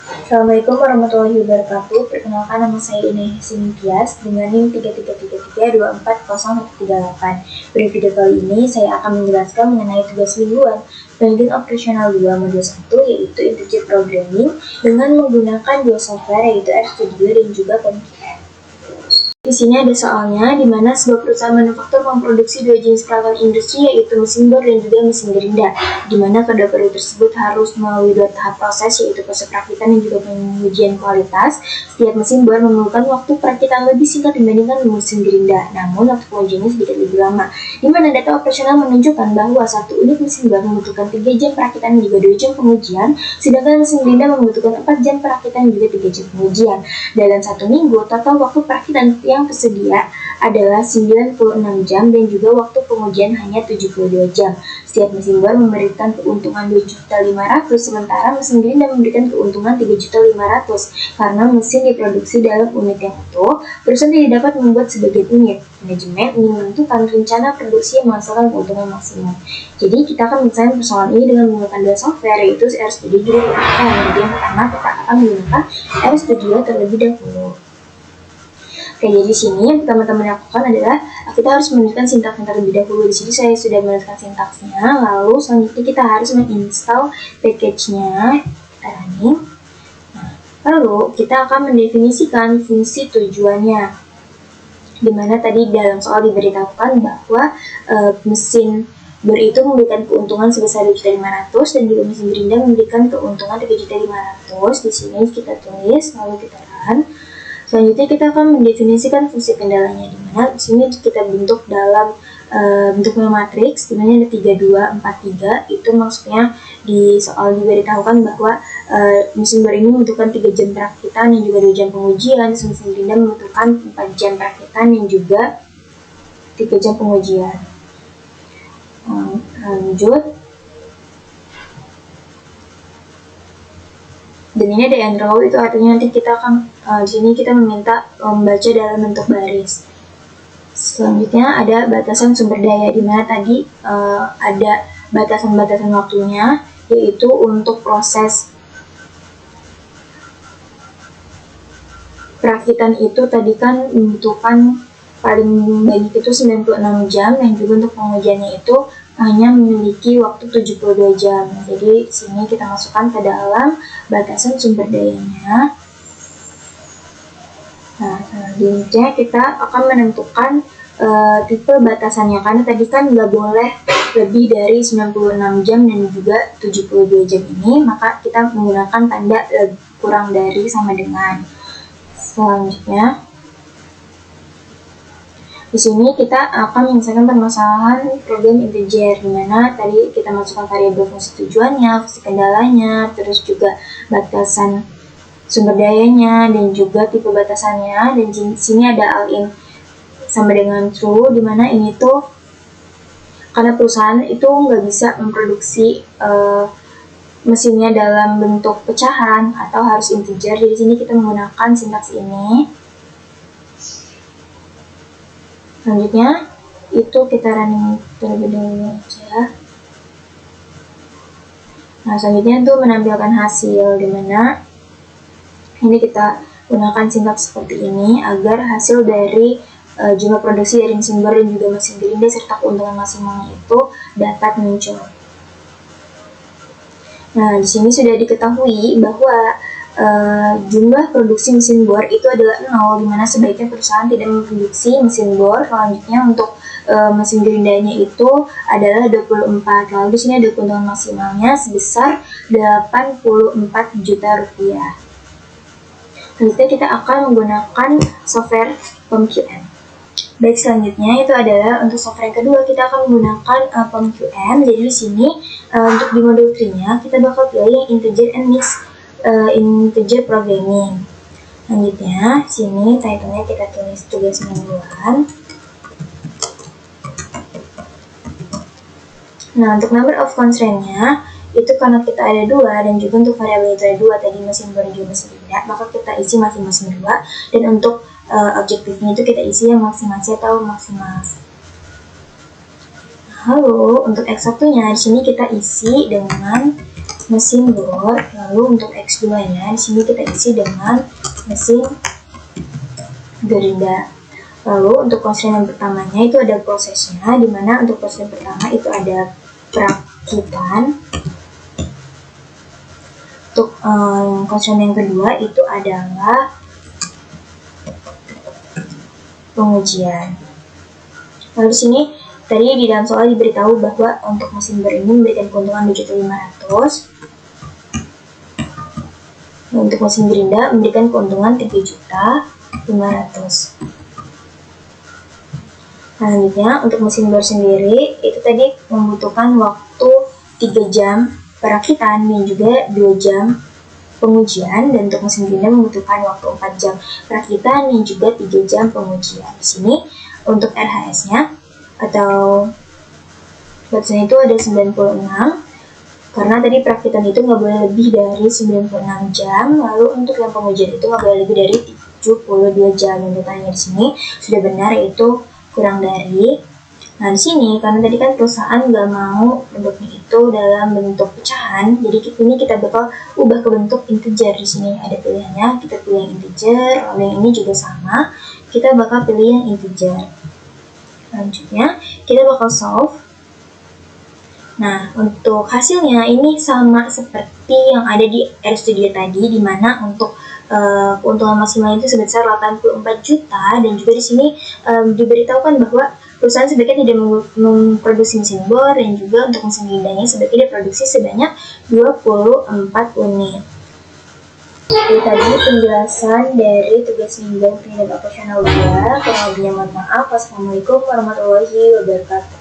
Assalamualaikum warahmatullahi wabarakatuh. Perkenalkan, nama saya Inesi Ningtyas dengan NIM 3333240138. Pada video kali ini saya akan menjelaskan mengenai tugas mingguan penelitian operasional 2 modul 1, yaitu integer programming dengan menggunakan dua software, yaitu RStudio dan juga PointQL. Di sini ada soalnya, di mana sebuah perusahaan manufaktur memproduksi dua jenis peralatan industri, yaitu mesin bor dan juga mesin gerinda, di mana kedua produk tersebut harus melalui dua tahap proses, yaitu proses perakitan dan juga pengujian kualitas. Setiap mesin bor memerlukan waktu perakitan lebih singkat dibandingkan mesin gerinda, namun waktu pengujiannya sedikit lebih lama, di mana data operasional menunjukkan bahwa satu unit mesin bor membutuhkan 3 jam perakitan dan juga 2 jam pengujian, sedangkan mesin gerinda membutuhkan 4 jam perakitan dan juga 3 jam pengujian. Dalam satu minggu, total waktu perakitan yang tersedia adalah 96 jam dan juga waktu pengujian hanya 72 jam. Setiap mesin bor memberikan keuntungan 2.500.000, sementara mesin gerinda memberikan keuntungan 3.500.000. Karena mesin diproduksi dalam unit yang utuh, perusahaan tidak dapat membuat sebagian unit. Manajemen ingin menentukan rencana produksi yang menghasilkan keuntungan maksimum. Jadi kita akan menyelesaikan persoalan ini dengan menggunakan dua software, yaitu RStudio dan PointQL. Jadi yang pertama kita akan menggunakan RStudio terlebih dahulu. Oke, jadi di sini yang teman-teman lakukan adalah kita harus menuliskan sintaksnya terlebih dahulu. Di sini saya sudah menuliskan sintaksnya. Lalu selanjutnya kita harus menginstal package-nya. Running. Nah, lalu kita akan mendefinisikan fungsi tujuannya. Dimana tadi dalam soal diberitahukan bahwa mesin bor itu memberikan keuntungan sebesar 2.500.000 dan juga mesin gerinda memberikan keuntungan 3.500.000. Di sini kita tulis, lalu kita run. Selanjutnya kita akan mendefinisikan fungsi kendalanya, di mana di sini kita bentuk dalam bentuknya matriks, di mana ada 3243. Itu maksudnya di soal diberitahukan bahwa mesin bor ini membutuhkan 3 jam perakitan dan juga 2 jam pengujian, mesin gerinda membutuhkan 4 jam perakitan dan juga 3 jam pengujian. Lanjut. Dan ini ada end row, itu artinya nanti kita akan di sini kita meminta membaca dalam bentuk baris. Selanjutnya ada batasan sumber daya, di mana tadi ada batasan-batasan waktunya, yaitu untuk proses perakitan itu tadi kan membutuhkan paling banyak itu 96 jam, dan juga untuk pengujiannya itu hanya memiliki waktu 72 jam. Jadi sini kita masukkan ke dalam batasan sumber dayanya. Nah, selanjutnya kita akan menentukan tipe batasannya, karena tadi kan nggak boleh lebih dari 96 jam dan juga 72 jam ini, maka kita menggunakan tanda kurang dari sama dengan. Selanjutnya di sini kita akan menyelesaikan permasalahan program integer, di mana tadi kita masukkan variabel fungsi tujuannya, fungsi kendalanya, terus juga batasan sumber dayanya, dan juga tipe batasannya. Dan di sini ada all in sama dengan true, di mana ini tuh karena perusahaan itu nggak bisa memproduksi mesinnya dalam bentuk pecahan atau harus integer. Jadi di sini kita menggunakan sintaks ini. Selanjutnya itu kita running terlebih dahulu aja. Nah, selanjutnya itu menampilkan hasil, dimana ini kita gunakan sintaks seperti ini agar hasil dari jumlah produksi dari mesin bor dan juga mesin gerinda serta keuntungan maksimalnya itu dapat muncul. Nah, di sini sudah diketahui bahwa jumlah produksi mesin bor itu adalah 0, dimana sebaiknya perusahaan tidak memproduksi mesin bor. Selanjutnya untuk mesin gerindanya itu adalah 24. Lalu di sini ada keuntungan maksimalnya sebesar 84 juta rupiah. Selanjutnya kita akan menggunakan software PointQL. Baik, selanjutnya itu adalah untuk software yang kedua, kita akan menggunakan PointQL. Jadi di sini untuk di modul 3-nya kita bakal pilih yang integer and mixed integer programming. Selanjutnya sini title-nya kita tulis tugas mingguan. Nah, untuk number of constraint-nya itu karena kita ada 2 dan juga untuk variabel itu ada 2, tadi mesin bor dan juga mesin gerinda, maka kita isi masing-masing 2. Dan untuk objektifnya itu kita isi yang maksimasi atau maksimal. Lalu untuk X1-nya di sini kita isi dengan mesin bor. Lalu untuk X2-nya di sini kita isi dengan mesin gerinda. Lalu untuk konsen yang pertamanya itu ada prosesnya, di mana untuk proses pertama itu ada perakitan. Untuk konsen yang kedua itu adalah pengujian. Lalu di sini tadi di dalam soal diberitahu bahwa untuk mesin bor ini memberikan keuntungan 2.500.000. Untuk mesin gerinda memberikan keuntungan 3.500.000. Selanjutnya untuk mesin bor sendiri itu tadi membutuhkan waktu 3 jam perakitan dan juga 2 jam pengujian, dan untuk mesin gerinda membutuhkan waktu 4 jam perakitan dan juga 3 jam pengujian. Di sini untuk RHS-nya atau batasnya itu ada 96, karena tadi perakitan itu nggak boleh lebih dari 96 jam, lalu untuk yang pengujian itu nggak boleh lebih dari 72 jam. Dan totalnya di sini sudah benar, yaitu kurang dari. Nah di sini karena tadi kan perusahaan nggak mau bentuknya itu dalam bentuk pecahan, jadi ini kita bakal ubah ke bentuk integer. Di sini ada pilihannya, kita pilih yang integer, lalu yang ini juga sama, kita bakal pilih yang integer. Selanjutnya kita bakal solve. Nah untuk hasilnya ini sama seperti yang ada di RStudio tadi, dimana untuk keuntungan maksimal itu sebesar 84 juta, dan juga di sini diberitahukan bahwa perusahaan sebaiknya tidak memproduksi mesin bor, dan juga untuk mesin gerindanya sebaiknya diproduksi sebanyak 24 unit. Itu tadi penjelasan dari tugas mingguan penilaian operasional 2. Kurang lebihnya mohon maaf. Wassalamualaikum warahmatullahi wabarakatuh.